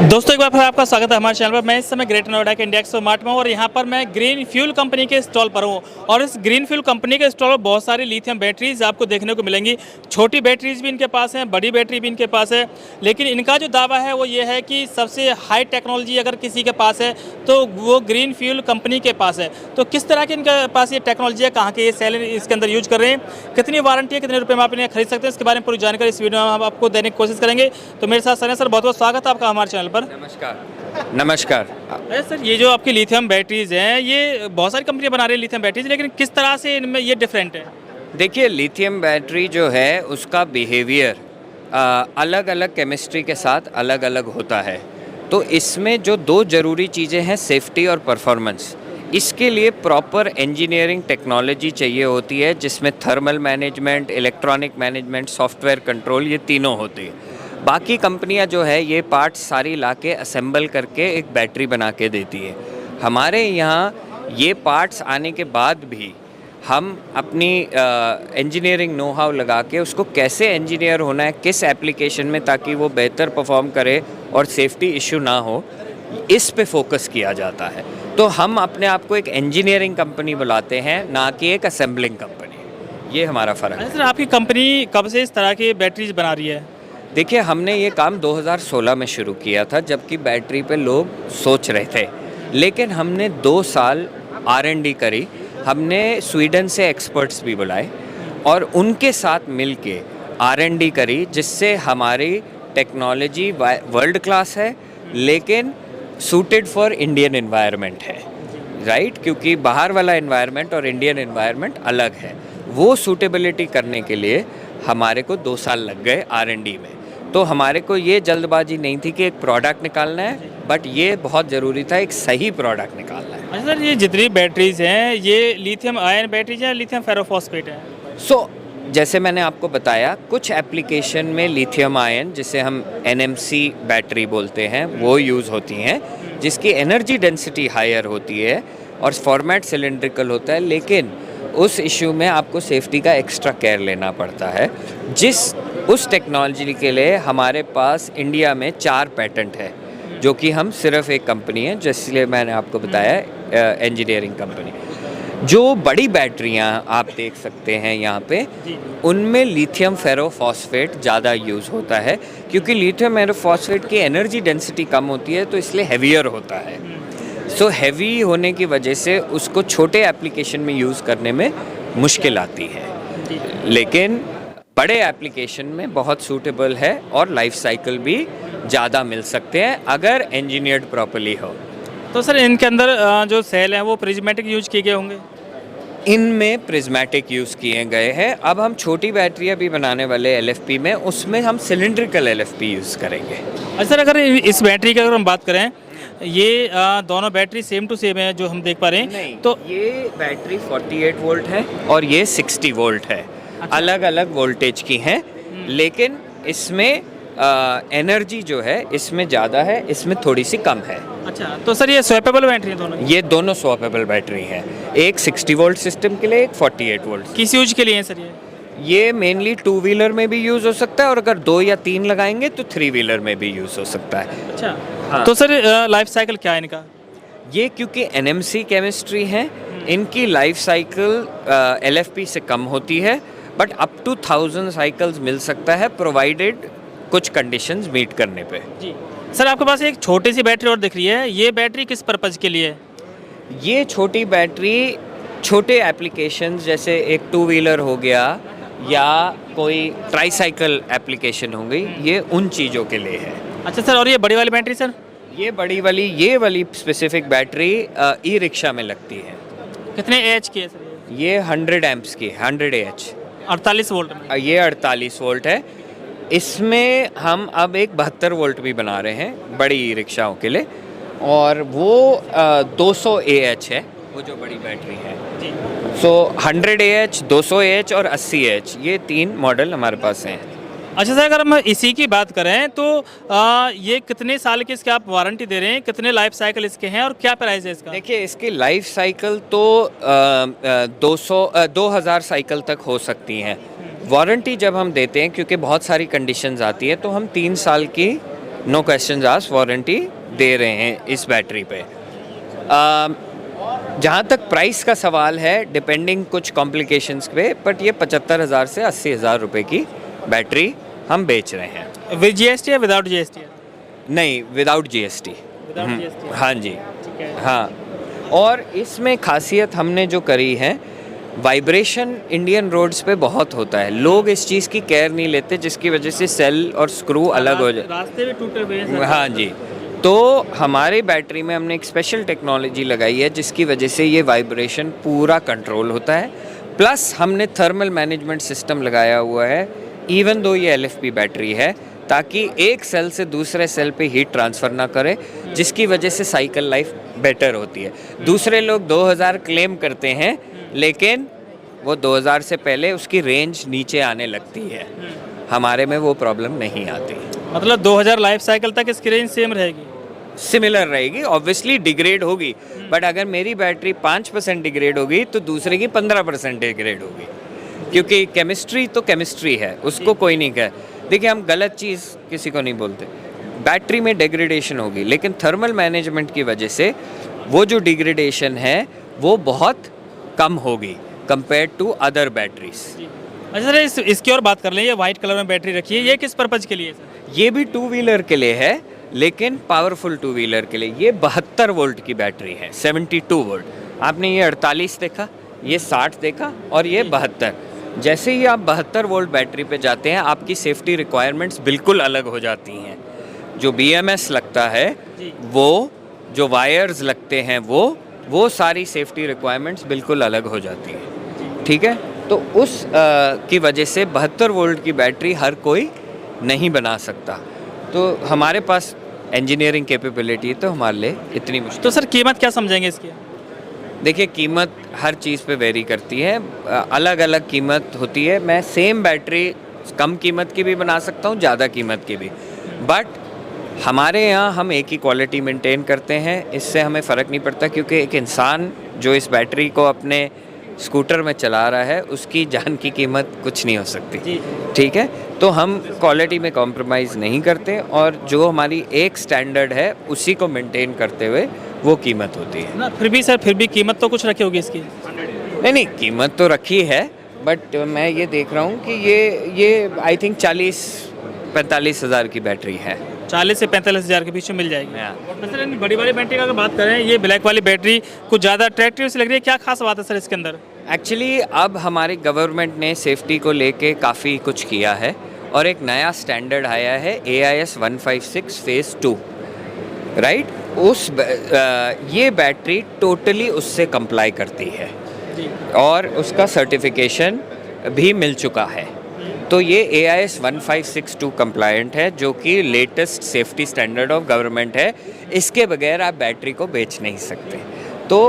दोस्तों एक बार फिर आपका स्वागत है हमारे चैनल पर। मैं इस समय ग्रेटर नोएडा के इंडिया एक्सपो मार्ट में हूं और यहाँ पर मैं ग्रीन फ्यूल कंपनी के स्टॉल पर हूँ। और इस ग्रीन फ्यूल कंपनी के स्टॉल पर बहुत सारी लिथियम बैटरीज आपको देखने को मिलेंगी। छोटी बैटरीज भी इनके पास हैं, बड़ी बैटरी भी इनके पास है। लेकिन इनका जो दावा है वो ये है कि सबसे हाई टेक्नोलॉजी अगर किसी के पास है तो वो ग्रीन फ्यूल कंपनी के पास है। तो किस तरह की इनके पास ये टेक्नोलॉजी है, कहाँ के ये सेल इसके अंदर यूज कर रहे हैं, कितनी वारंटी है, कितने रुपये में आप इन्हें खरीद सकते हैं, इसके बारे में पूरी जानकारी इस वीडियो में हम आपको देने की कोशिश करेंगे। तो मेरे साथ सर बहुत बहुत स्वागत है आपका हमारे चैनल पर। नमस्कार। सर ये जो आपकी लिथियम बैटरीज हैं, ये बहुत सारी कंपनियां बना रही है लिथियम बैटरीज, लेकिन किस तरह से इनमें ये डिफरेंट है? देखिए, लिथियम बैटरी जो है उसका बिहेवियर अलग अलग केमिस्ट्री के साथ अलग अलग होता है। तो इसमें जो दो ज़रूरी चीज़ें हैं, सेफ्टी और परफॉर्मेंस, इसके लिए प्रॉपर इंजीनियरिंग टेक्नोलॉजी चाहिए होती है, जिसमें thermal management, electronic management, software control, ये तीनों होते हैं। बाकी कंपनियां जो है ये पार्ट्स सारी लाके असेंबल करके एक बैटरी बना के देती है। हमारे यहाँ ये पार्ट्स आने के बाद भी हम अपनी इंजीनियरिंग नो हाउ लगा के उसको कैसे इंजीनियर होना है, किस एप्लीकेशन में, ताकि वो बेहतर परफॉर्म करे और सेफ्टी इशू ना हो, इस पे फोकस किया जाता है। तो हम अपने आप को एक इंजीनियरिंग कंपनी बुलाते हैं, ना कि एक असेंबलिंग कंपनी। ये हमारा फ़र्क है। सर आपकी कंपनी कब से इस तरह की बैटरीज बना रही है? देखिए, हमने ये काम 2016 में शुरू किया था, जबकि बैटरी पे लोग सोच रहे थे। लेकिन हमने 2 साल R&D करी, हमने स्वीडन से एक्सपर्ट्स भी बुलाए और उनके साथ मिलके R&D करी, जिससे हमारी टेक्नोलॉजी वर्ल्ड क्लास है, लेकिन सूटेड फॉर इंडियन एनवायरनमेंट है, राइट? क्योंकि बाहर वाला एनवायरनमेंट और इंडियन एनवायरनमेंट अलग है। वो सूटेबिलिटी करने के लिए हमारे को 2 साल लग गए R&D में। तो हमारे को ये जल्दबाजी नहीं थी कि एक प्रोडक्ट निकालना है, बट ये बहुत ज़रूरी था एक सही प्रोडक्ट निकालना है। अच्छा सर, ये जितनी बैटरीज हैं ये लिथियम आयन बैटरीज हैं, लिथियम फेरोफॉस्फेट है? जैसे मैंने आपको बताया, कुछ एप्लीकेशन में लिथियम आयन, जिसे हम NMC बैटरी बोलते हैं, वो यूज़ होती हैं, जिसकी एनर्जी डेंसिटी हायर होती है और फॉर्मेट सिलेंड्रिकल होता है। लेकिन उस इशू में आपको सेफ्टी का एक्स्ट्रा केयर लेना पड़ता है। उस टेक्नोलॉजी के लिए हमारे पास इंडिया में 4 पेटेंट है, जो कि हम सिर्फ एक कंपनी है, जिसलिए मैंने आपको बताया इंजीनियरिंग कंपनी। जो बड़ी बैटरियां आप देख सकते हैं यहाँ पे, उनमें लिथियम फेरोफॉस्फेट ज़्यादा यूज़ होता है, क्योंकि लिथियम फेरोफॉस्फेट की एनर्जी डेंसिटी कम होती है, तो इसलिए हैवियर होता है। हैवी होने की वजह से उसको छोटे एप्लीकेशन में यूज़ करने में मुश्किल आती है, लेकिन बड़े एप्लीकेशन में बहुत सूटेबल है और लाइफ साइकिल भी ज़्यादा मिल सकते हैं अगर इंजीनियर्ड प्रॉपर्ली हो। तो सर इनके अंदर जो सेल हैं वो प्रिज्मेटिक यूज किए गए होंगे? इनमें प्रिज्मेटिक यूज़ किए गए हैं। अब हम छोटी बैटरियाँ भी बनाने वाले LFP में, उसमें हम सिलेंड्रिकल LFP यूज़ करेंगे। अच्छा सर, अगर इस बैटरी की अगर हम बात करें, ये दोनों बैटरी सेम टू सेम है जो हम देख पा रहे हैं? नहीं, तो ये बैटरी 48 वोल्ट है और ये 60 वोल्ट है। अच्छा। अलग अलग वोल्टेज की हैं, लेकिन इसमें एनर्जी जो है इसमें ज़्यादा है, इसमें थोड़ी सी कम है। अच्छा, तो सर ये स्वैपेबल बैटरी है दोनों? ये दोनों स्वैपेबल बैटरी हैं, एक 60 वोल्ट सिस्टम के लिए, एक 48 वोल्ट। किस यूज के लिए है सर ये मेनली 2 व्हीलर में भी यूज़ हो सकता है, और अगर 2 या 3 लगाएंगे तो 3 व्हीलर में भी यूज़ हो सकता है। अच्छा। हाँ। तो सर लाइफ साइकिल क्या है इनका? ये क्योंकि NMC केमिस्ट्री है, इनकी लाइफ साइकिल LFP से कम होती है, बट अप टू 1000 साइकिल्स मिल सकता है, प्रोवाइडेड कुछ कंडीशंस मीट करने पे। जी सर, आपके पास एक छोटी सी बैटरी और दिख रही है, ये बैटरी किस पर्पज़ के लिए है? ये छोटी बैटरी छोटे एप्लीकेशंस, जैसे एक 2 व्हीलर हो गया या कोई ट्राईसाइकिल एप्लीकेशन हो गई, ये उन चीज़ों के लिए है। अच्छा सर, और ये बड़ी वाली बैटरी सर? ये ये वाली स्पेसिफिक बैटरी ई-रिक्शा में लगती है। कितने AH की है सर ये 100 एम्प्स की, 100 AH, 48 वोल्ट में? ये 48 वोल्ट है। इसमें हम अब एक 72 वोल्ट भी बना रहे हैं बड़ी ई रिक्शाओं के लिए, और वो 200 AH है, वो जो बड़ी बैटरी है जी। 100 AH, 200 AH और 80 AH, ये 3 मॉडल हमारे पास हैं। अच्छा सर, अगर हम इसी की बात करें तो ये कितने साल की इसकी आप वारंटी दे रहे हैं, कितने लाइफ साइकिल इसके हैं और क्या प्राइस है इसका? देखिए, इसकी लाइफ साइकिल तो 2000 साइकिल तक हो सकती हैं। वारंटी जब हम देते हैं, क्योंकि बहुत सारी कंडीशंस आती है, तो हम 3 साल की नो क्वेश्चन आस्क्ड वारंटी दे रहे हैं इस बैटरी पे। जहाँ तक प्राइस का सवाल है, डिपेंडिंग कुछ कॉम्प्लिकेशंस पे, बट ये 75,000 से 80,000 रुपए की बैटरी हम बेच रहे हैं। विद जीएसटी या विदाउट जीएसटी? नहीं, विदाउट जीएसटी। विदाउट जीएसटी, हाँ जी, ठीक है। हाँ। और इसमें खासियत हमने जो करी है, वाइब्रेशन इंडियन रोड्स पे बहुत होता है, लोग इस चीज़ की केयर नहीं लेते, जिसकी वजह से सेल और स्क्रू अलग हो जाए। रास्ते भी टूटे हुए हैं सर। हाँ जी, तो हमारे बैटरी में हमने एक स्पेशल टेक्नोलॉजी लगाई है जिसकी वजह से ये वाइब्रेशन पूरा कंट्रोल होता है। प्लस हमने थर्मल मैनेजमेंट सिस्टम लगाया हुआ है, इवन दो ये LFP बैटरी है, ताकि एक सेल से दूसरे सेल पे हीट ट्रांसफ़र ना करे, जिसकी वजह से साइकिल लाइफ बेटर होती है। दूसरे लोग 2000 क्लेम करते हैं, लेकिन वो 2000 से पहले उसकी रेंज नीचे आने लगती है। हमारे में वो प्रॉब्लम नहीं आती। मतलब 2000 लाइफ साइकिल तक इसकी रेंज सेम रहेगी? सिमिलर रहेगी, ऑब्वियसली डिग्रेड होगी, बट अगर मेरी बैटरी 5% डिग्रेड होगी तो दूसरे की 15% डिग्रेड होगी, क्योंकि केमिस्ट्री तो केमिस्ट्री है, उसको कोई नहीं कहे। देखिए, हम गलत चीज़ किसी को नहीं बोलते, बैटरी में डिग्रेडेशन होगी, लेकिन थर्मल मैनेजमेंट की वजह से वो जो डिग्रेडेशन है वो बहुत कम होगी कंपेयर टू अदर बैटरीज। अच्छा सर, इसकी और बात कर लें, ये वाइट कलर में बैटरी रखी है, ये किस पर्पज़ के लिए है सर? ये भी 2 व्हीलर के लिए है, लेकिन पावरफुल 2 व्हीलर के लिए। ये 72 वोल्ट की बैटरी है, 72 वोल्ट। आपने ये 48 देखा, ये 60 देखा, और ये 72। जैसे ही आप 72 वोल्ट बैटरी पे जाते हैं, आपकी सेफ्टी रिक्वायरमेंट्स बिल्कुल अलग हो जाती हैं। जो BMS लगता है वो, जो वायर्स लगते हैं वो सारी सेफ्टी रिक्वायरमेंट्स बिल्कुल अलग हो जाती हैं, ठीक है। तो उस की वजह से 72 वोल्ट की बैटरी हर कोई नहीं बना सकता, तो हमारे पास इंजीनियरिंग कैपेबिलिटी है, तो हमारे लिए इतनी मुश्किल। तो सर कीमत क्या समझेंगे इसकी? देखिए, कीमत हर चीज़ पे वेरी करती है, अलग अलग कीमत होती है। मैं सेम बैटरी कम कीमत की भी बना सकता हूँ, ज़्यादा कीमत की भी, बट हमारे यहाँ हम एक ही क्वालिटी मेंटेन करते हैं। इससे हमें फ़र्क नहीं पड़ता, क्योंकि एक इंसान जो इस बैटरी को अपने स्कूटर में चला रहा है, उसकी जान की कीमत कुछ नहीं हो सकती, ठीक है। तो हम क्वालिटी में कॉम्प्रोमाइज़ नहीं करते, और जो हमारी एक स्टैंडर्ड है उसी को मेंटेन करते हुए वो कीमत होती है ना। फिर भी सर, फिर भी कीमत तो कुछ रखी होगी इसकी? नहीं, कीमत तो रखी है, बट मैं ये देख रहा हूँ कि ये आई थिंक 40-45 हज़ार की बैटरी है। 40 से 45 हज़ार के बीच में मिल जाएगी। हाँ। और सर, बड़ी वाली बैटरी का अगर बात करें, ये ब्लैक वाली बैटरी कुछ ज़्यादा अट्रैक्टिव सी लग रही है, क्या खास बात है सर इसके अंदर? एक्चुअली अब हमारी गवर्नमेंट ने सेफ्टी को लेके काफ़ी कुछ किया है, और एक नया स्टैंडर्ड आया है AIS 156 फेज़ 2, राइट। ये बैटरी टोटली उससे कंप्लाई करती है, और उसका सर्टिफिकेशन भी मिल चुका है। तो ये AIS 1562 कंप्लायंट है, जो कि latest safety standard of government है। इसके बगैर आप बैटरी को बेच नहीं सकते। तो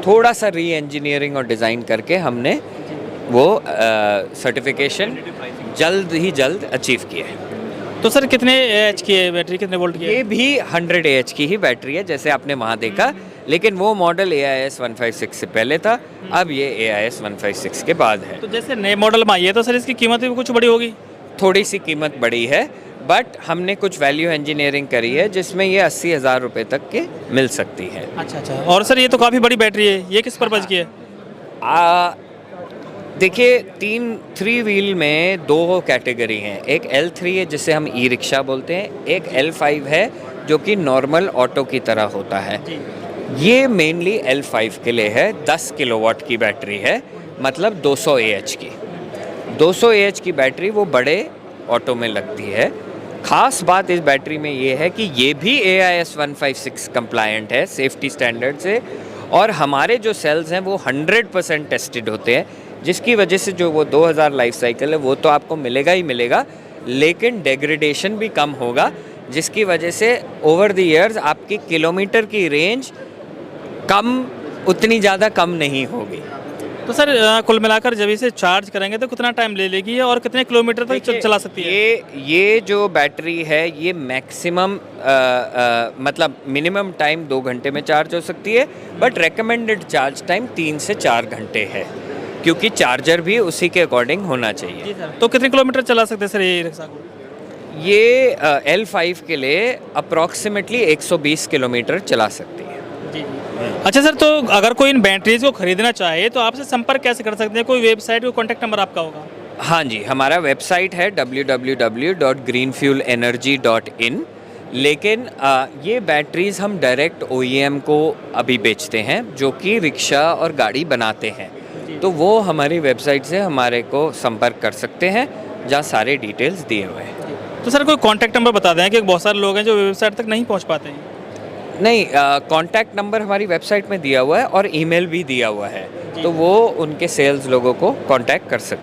थोड़ा सा री इंजीनियरिंग और डिज़ाइन करके हमने वो सर्टिफिकेशन जल्द अचीव किया है। तो सर कितने एच की है बैटरी, कितने वोल्ट की है? ये भी 100 AH की ही बैटरी है, जैसे आपने वहाँ देखा, लेकिन वो मॉडल AIS 156 से पहले था, अब ये AIS 156 के बाद है। तो जैसे नए मॉडल में आई है, तो सर इसकी कीमत भी कुछ बड़ी होगी? थोड़ी सी कीमत बड़ी है, बट हमने कुछ वैल्यू इंजीनियरिंग करी है, जिसमें ये 80,000 रुपये तक के मिल सकती है। अच्छा। और सर, ये तो काफ़ी बड़ी बैटरी है, ये किस पर्पज़ की है? देखिए, 3 व्हील में 2 कैटेगरी हैं। एक L3 है, जिसे हम ई-रिक्शा बोलते हैं, एक L5 है जो कि नॉर्मल ऑटो की तरह होता है। ये मेनली L5 के लिए है। 10 किलोवाट की बैटरी है, मतलब 200 AH की। 200 AH की बैटरी वो बड़े ऑटो में लगती है। ख़ास बात इस बैटरी में ये है कि ये भी AIS 156 कंप्लायंट है सेफ्टी स्टैंडर्ड से, और हमारे जो सेल्स हैं वो 100% टेस्टेड होते हैं, जिसकी वजह से जो वो 2000 लाइफ साइकिल है वो तो आपको मिलेगा ही मिलेगा, लेकिन डेग्रेडेशन भी कम होगा, जिसकी वजह से ओवर द ईयर्स आपकी किलोमीटर की रेंज उतनी ज़्यादा कम नहीं होगी। तो सर कुल मिलाकर जब इसे चार्ज करेंगे तो कितना टाइम ले लेगी और कितने किलोमीटर तक चला सकती है? ये जो बैटरी है ये मैक्सिमम मतलब मिनिमम टाइम 2 घंटे में चार्ज हो सकती है, बट रेकमेंडेड चार्ज टाइम 3 से 4 घंटे है, क्योंकि चार्जर भी उसी के अकॉर्डिंग होना चाहिए। जी सर। तो कितने किलोमीटर चला सकते हैं सर ये रिक्शा को? ये L5 के लिए अप्रॉक्सीमेटली 120 किलोमीटर चला सकती है। जी जी। अच्छा सर, तो अगर कोई इन बैटरीज को खरीदना चाहे तो आपसे संपर्क कैसे कर सकते हैं? कोई वेबसाइट, कोई कॉन्टैक्ट नंबर आपका होगा? हाँ जी, हमारा वेबसाइट है www.greenfuelenergy.in। लेकिन ये बैटरीज़ हम डायरेक्ट OEM को अभी बेचते हैं, जो कि रिक्शा और गाड़ी बनाते हैं। तो वो हमारी वेबसाइट से हमारे को संपर्क कर सकते हैं, जहाँ सारे डिटेल्स दिए हुए हैं। तो सर कोई कॉन्टैक्ट नंबर बता दें कि बहुत सारे लोग हैं जो वेबसाइट तक नहीं पहुंच पाते हैं। नहीं, कॉन्टैक्ट नंबर हमारी वेबसाइट में दिया हुआ है और ईमेल भी दिया हुआ है, तो वो उनके सेल्स लोगों को कॉन्टैक्ट कर सकते हैं।